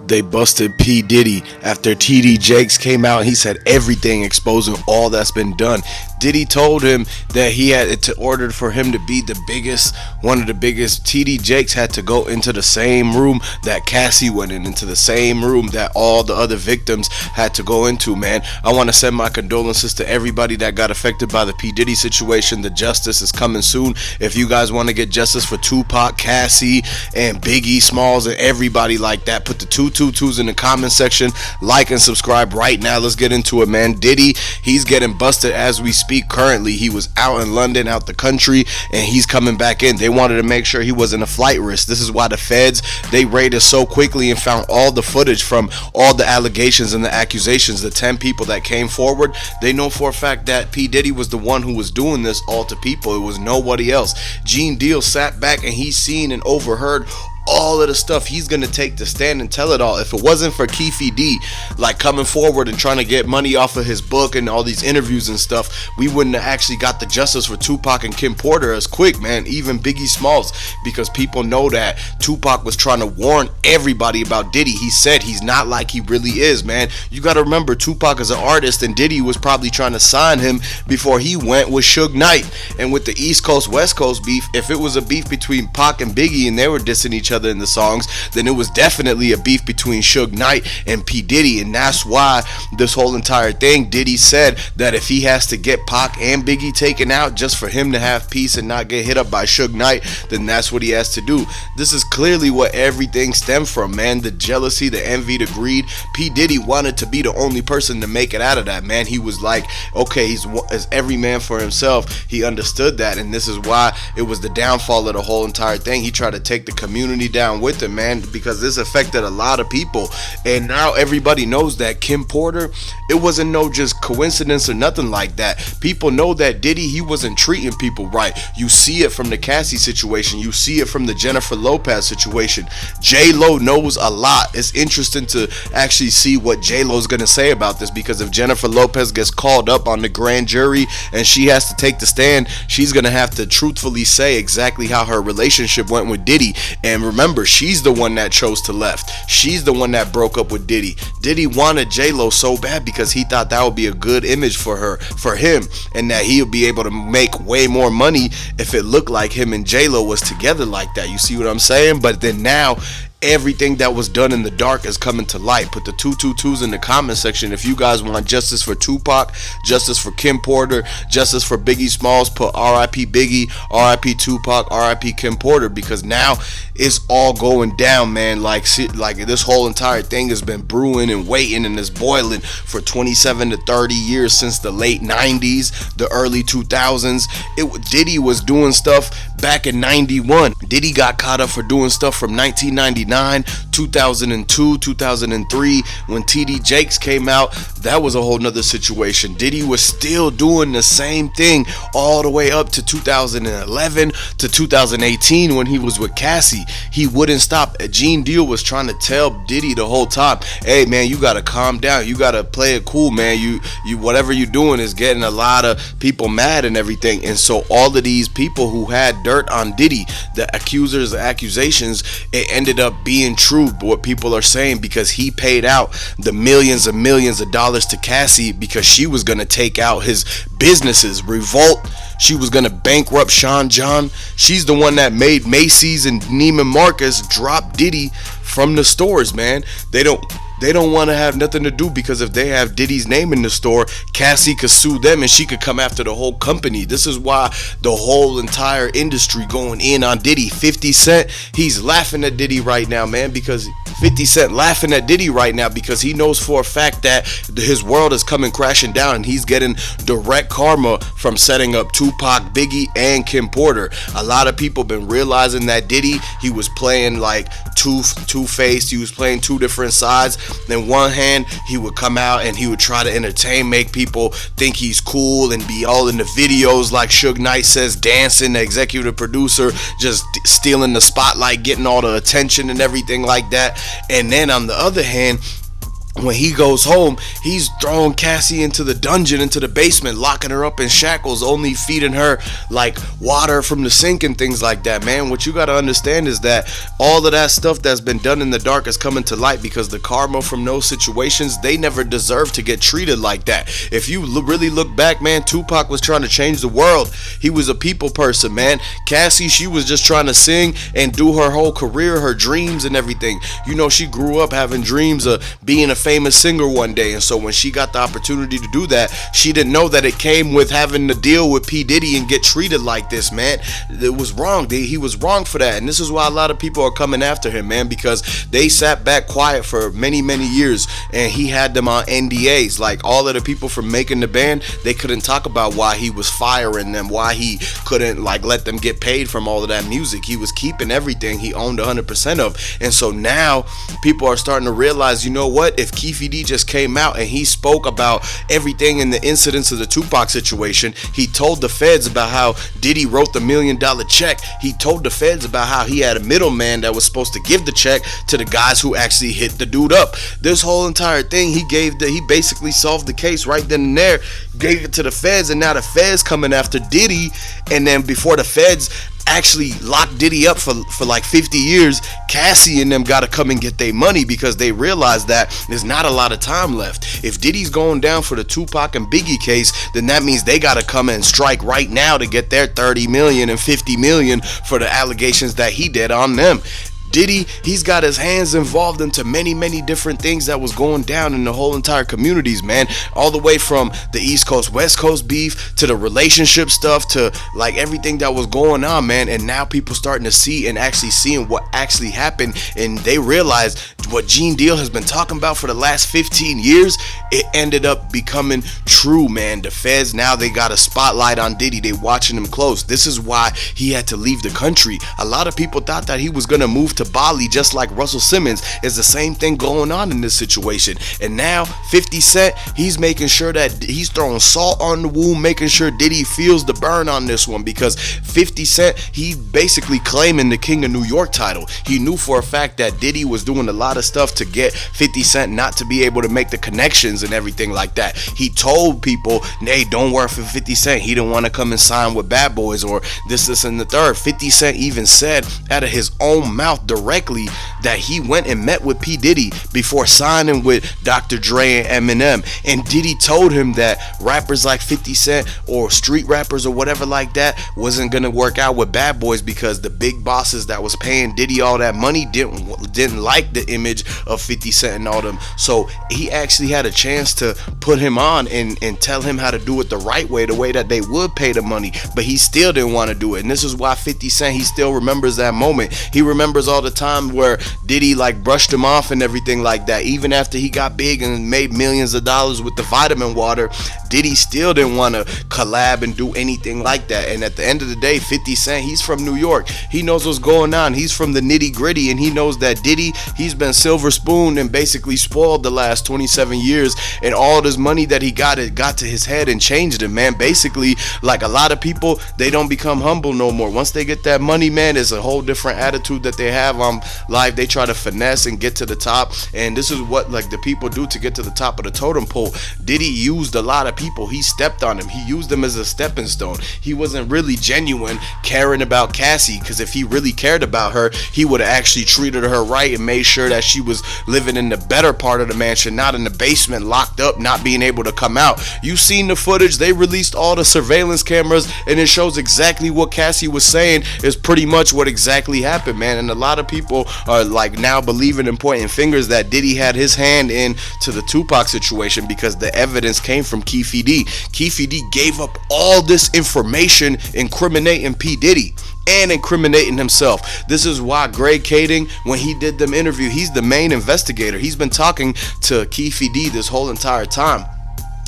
they busted P.Diddy after T.D. Jakes came out and he said everything, exposing all that's been done. Diddy told him that he had to order for him to be the biggest, one of the biggest. T.D. Jakes had to go into the same room that Cassie went into the same room that all the other victims had to go into, man. I want to send my condolences to everybody that got affected by the P. Diddy situation. The justice is coming soon. If you guys want to get justice for Tupac, Cassie, and Biggie Smalls, and everybody like that, put the 222s in the comment section. Like and subscribe right now. Let's get into it, man. Diddy, he's getting busted as we speak currently. He was out in London, out the country, and he's coming back in. They wanted to make sure he wasn't a flight risk. This is why the feds, they raided so quickly and found all the footage from all the allegations and the accusations. The 10 people that came forward, they know for a fact that P. Diddy was the one who was doing this all to people. It was nobody else. Gene Deal sat back and he's seen and overheard all of the stuff. He's gonna take the stand and tell it all. If it wasn't for Keefe like coming forward and trying to get money off of his book and all these interviews and stuff, we wouldn't have actually got the justice for Tupac and Kim Porter as quick, man. Even Biggie Smalls, because people know that Tupac was trying to warn everybody about Diddy. He said he's not like he really is, man. You gotta remember, Tupac is an artist and Diddy was probably trying to sign him before he went with Suge Knight. And with the East Coast West Coast beef, if it was a beef between Pac and Biggie and they were dissing each other in the songs, then it was definitely a beef between Suge Knight and P. Diddy. And that's why this whole entire thing, Diddy said that if he has to get Pac and Biggie taken out just for him to have peace and not get hit up by Suge Knight, then that's what he has to do. This is clearly what everything stemmed from, man. The jealousy, the envy, the greed. P. Diddy wanted to be the only person to make it out of that, man. He was like, okay, he's every man for himself. He understood that, and this is why it was the downfall of the whole entire thing. He tried to take the community down with him, man, because this affected a lot of people. And now everybody knows that Kim Porter, it wasn't no just coincidence or nothing like that. People know that Diddy, he wasn't treating people right. You see it from the Cassie situation. You see it from the Jennifer Lopez situation. J-Lo knows a lot. It's interesting to actually see what J-Lo's gonna say about this, because if Jennifer Lopez gets called up on the grand jury and she has to take the stand, she's gonna have to truthfully say exactly how her relationship went with Diddy. And remember, she's the one that chose to left. She's the one that broke up with Diddy. Diddy wanted J-Lo so bad because he thought that would be a good image for her, for him, and that he'll be able to make way more money if it looked like him and J-Lo was together like that. You see what I'm saying? But then now everything that was done in the dark is coming to light. Put the 222s in the comment section if you guys want justice for Tupac, justice for Kim Porter, justice for Biggie Smalls. Put R.I.P. Biggie, R.I.P. Tupac, R.I.P. Kim Porter, because now it's all going down, man. Like this whole entire thing has been brewing and waiting and is boiling for 27 to 30 years, since the late 90s, the early 2000s. Diddy was doing stuff back in 91. Diddy got caught up for doing stuff from 1999, 2002, 2003. When T.D. Jakes came out, that was a whole nother situation. Diddy was still doing the same thing all the way up to 2011 to 2018 when he was with Cassie. He wouldn't stop. Gene Deal was trying to tell Diddy the whole time, hey man, you gotta calm down, you gotta play it cool, man. You whatever you're doing is getting a lot of people mad and everything. And so all of these people who had dirt on Diddy, the accusers, the accusations, it ended up being true, what people are saying, because he paid out the millions and millions of dollars to Cassie because she was gonna take out his businesses. Revolt, she was gonna bankrupt Sean John. She's the one that made Macy's and Neiman Marcus drop Diddy from the stores, man. They don't want to have nothing to do, because if they have Diddy's name in the store, Cassie could sue them and she could come after the whole company. This is why the whole entire industry going in on Diddy. 50 Cent, he's laughing at Diddy right now, man, because 50 Cent laughing at Diddy right now because he knows for a fact that his world is coming crashing down and he's getting direct karma from setting up Tupac, Biggie, and Kim Porter. A lot of people been realizing that Diddy, he was playing like two-faced. He was playing two different sides. In one hand, he would come out and he would try to entertain, make people think he's cool and be all in the videos like Suge Knight says, dancing, the executive producer, just stealing the spotlight, getting all the attention and everything like that. And then on the other hand, when he goes home, he's throwing Cassie into the dungeon, into the basement, locking her up in shackles, only feeding her like water from the sink and things like that, man. What you gotta understand is that all of that stuff that's been done in the dark is coming to light, because the karma from those situations, they never deserved to get treated like that. If you really look back, man, Tupac was trying to change the world. He was a people person, man. Cassie, she was just trying to sing and do her whole career, her dreams and everything. You know, she grew up having dreams of being a famous singer one day, and so when she got the opportunity to do that, she didn't know that it came with having to deal with P. Diddy and get treated like this, man. It was wrong. He was wrong for that, and this is why a lot of people are coming after him, man, because they sat back quiet for many years, and he had them on NDAs. Like, all of the people from making the band, they couldn't talk about why he was firing them, why he couldn't like let them get paid from all of that music. He was keeping everything he owned 100% of. And so now people are starting to realize, you know what, if Keefe just came out and he spoke about everything in the incidents of the Tupac situation, he told the feds about how Diddy wrote the $1 million check. He told the feds about how he had a middleman that was supposed to give the check to the guys who actually hit the dude up. This whole entire thing, he basically solved the case right then and there, gave it to the feds, and now the feds coming after Diddy. And then before the feds actually locked Diddy up for like 50 years, Cassie and them gotta come and get their money, because they realize that there's not a lot of time left. If Diddy's going down for the Tupac and Biggie case, then that means they gotta come and strike right now to get their 30 million and 50 million for the allegations that he did on them. Diddy, he's got his hands involved into many different things that was going down in the whole entire communities, man. All the way from the East Coast West Coast beef to the relationship stuff to like everything that was going on, man. And now people starting to see and actually seeing what actually happened, and they realize what Gene Deal has been talking about for the last 15 years, it ended up becoming true, man. The feds, now they got a spotlight on Diddy. They watching him close. This is why he had to leave the country. A lot of people thought that he was gonna move to Bali, just like Russell Simmons. Is the same thing going on in this situation. And now 50 Cent, he's making sure that he's throwing salt on the wound, making sure Diddy feels the burn on this one, because 50 Cent, he basically claiming the King of New York title. He knew for a fact that Diddy was doing a lot of stuff to get 50 Cent not to be able to make the connections and everything like that. He told people, hey, don't work for 50 Cent. He didn't want to come and sign with Bad Boys or this and the third. 50 Cent even said out of his own mouth directly that he went and met with P. Diddy before signing with Dr. Dre and Eminem. And Diddy told him that rappers like 50 Cent or street rappers or whatever like that wasn't gonna work out with Bad Boys, because the big bosses that was paying Diddy all that money didn't like the image of 50 Cent and all them. So he actually had a chance to put him on and tell him how to do it the right way, the way that they would pay the money, but he still didn't want to do it. And this is why 50 Cent, he still remembers that moment. He remembers all the time where Diddy like brushed him off and everything like that. Even after he got big and made millions of dollars with the vitamin water, Diddy still didn't want to collab and do anything like that. And at the end of the day, 50 Cent, he's from New York. He knows what's going on. He's from the nitty gritty, and he knows that Diddy, he's been silver spooned and basically spoiled the last 27 years, and all this money that he got, it got to his head and changed him, man. Basically, like a lot of people, they don't become humble no more. Once they get that money, man, it's a whole different attitude that they have on life. They try to finesse and get to the top, and this is what like the people do to get to the top of the totem pole. Diddy used a lot of people. He stepped on them. He used them as a stepping stone. He wasn't really genuine caring about Cassie, because if he really cared about her, he would have actually treated her right and made sure that she was living in the better part of the mansion, not in the basement, locked up, not being able to come out. You seen the footage. They released all the surveillance cameras, and it shows exactly what Cassie was saying is pretty much what exactly happened, man. And a lot of people are like now believing and pointing fingers that Diddy had his hand in to the Tupac situation, because the evidence came from Keefe. Keefe gave up all this information incriminating P. Diddy and incriminating himself. This is why Greg Kading, when he did them interview, he's the main investigator. He's been talking to Keefe this whole entire time.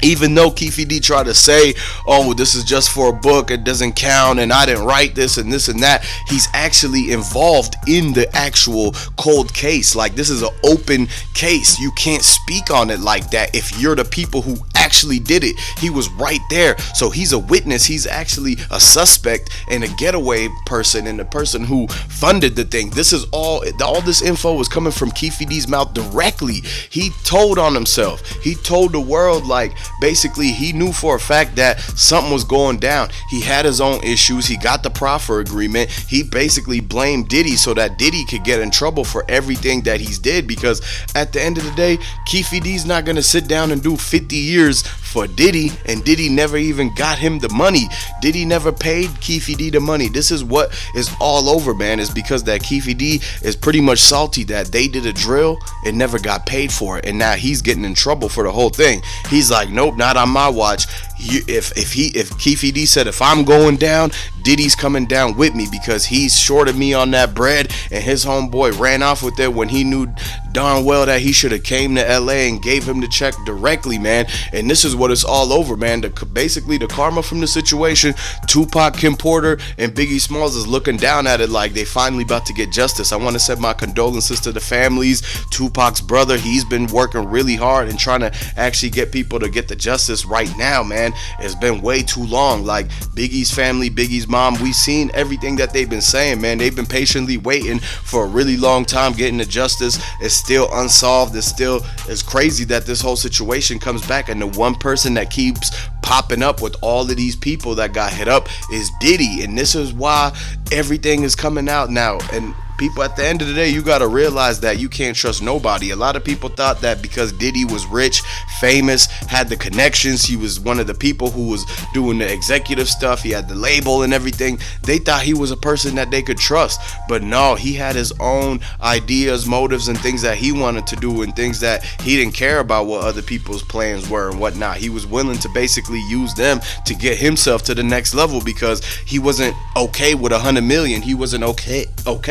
Even though Keefe tried to say, oh, this is just for a book, it doesn't count, and I didn't write this and that, he's actually involved in the actual cold case. Like, this is an open case. You can't speak on it like that if you're the people who actually did it. He was right there. So he's a witness. He's actually a suspect and a getaway person and the person who funded the thing. This is all this info was coming from Keefe D's mouth directly. He told on himself. He told the world, like, basically he knew for a fact that something was going down. He had his own issues. He got the proffer agreement. He basically blamed Diddy so that Diddy could get in trouble for everything that he's did, because at the end of the day, Keefe D's not gonna sit down and do 50 years for Diddy, and Diddy never even got him the money. Diddy never paid Keefe D the money. This is what is all over, man, is because that Keefe D is pretty much salty that they did a drill and never got paid for it, and now he's getting in trouble for the whole thing. He's like, nope, not on my watch. If Keefe D said, if I'm going down, Diddy's coming down with me, because he's shorted me on that bread, and his homeboy ran off with it when he knew darn well that he should have came to LA and gave him the check directly, man. And this is what it's all over, man. Basically the karma from the situation. Tupac, Kim Porter, and Biggie Smalls is looking down at it like they finally about to get justice. I want to send my condolences to the families. Tupac's brother, he's been working really hard and trying to actually get people to get the justice right now, man. It's been way too long. Like, Biggie's family, Biggie's mom, we've seen everything that they've been saying, man. They've been patiently waiting for a really long time getting the justice. It's still unsolved. It's crazy that this whole situation comes back, and the one person that keeps popping up with all of these people that got hit up is Diddy. And this is why everything is coming out now. And people, at the end of the day, you got to realize that you can't trust nobody. A lot of people thought that because Diddy was rich, famous, had the connections, he was one of the people who was doing the executive stuff, he had the label and everything, they thought he was a person that they could trust. But no, he had his own ideas, motives, and things that he wanted to do, and things that he didn't care about what other people's plans were and whatnot. He was willing to basically use them to get himself to the next level, because he wasn't okay with 100 million. He wasn't okay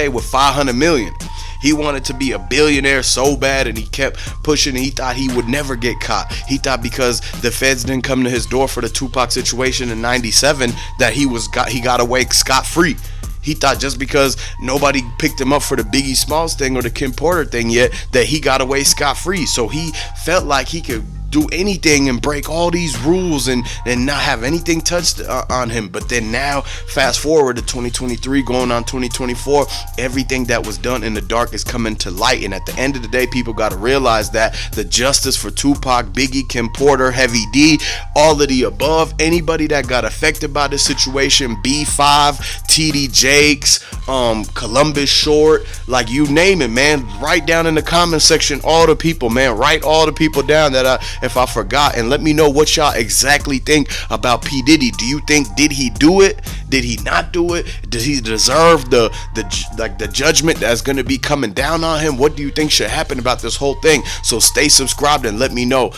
with 500 million. He wanted to be a billionaire so bad, and he kept pushing, and he thought he would never get caught. He thought because the feds didn't come to his door for the Tupac situation in 97 that he got away scot-free. He thought just because nobody picked him up for the Biggie Smalls thing or the Kim Porter thing yet, that he got away scot-free. So he felt like he could do anything and break all these rules and not have anything touched on him. But then now, fast forward to 2023, going on 2024, everything that was done in the dark is coming to light. And at the end of the day, people got to realize that the justice for Tupac, Biggie, Kim Porter, Heavy D, all of the above, anybody that got affected by this situation, B5, TD Jakes, Columbus Short, like, you name it, man. Write down in the comment section all the people, man. Write all the people down that if I forgot, and let me know what y'all exactly think about P. Diddy. Do you think, did he do it? Did he not do it? Does he deserve the judgment that's going to be coming down on him? What do you think should happen about this whole thing? So stay subscribed and let me know.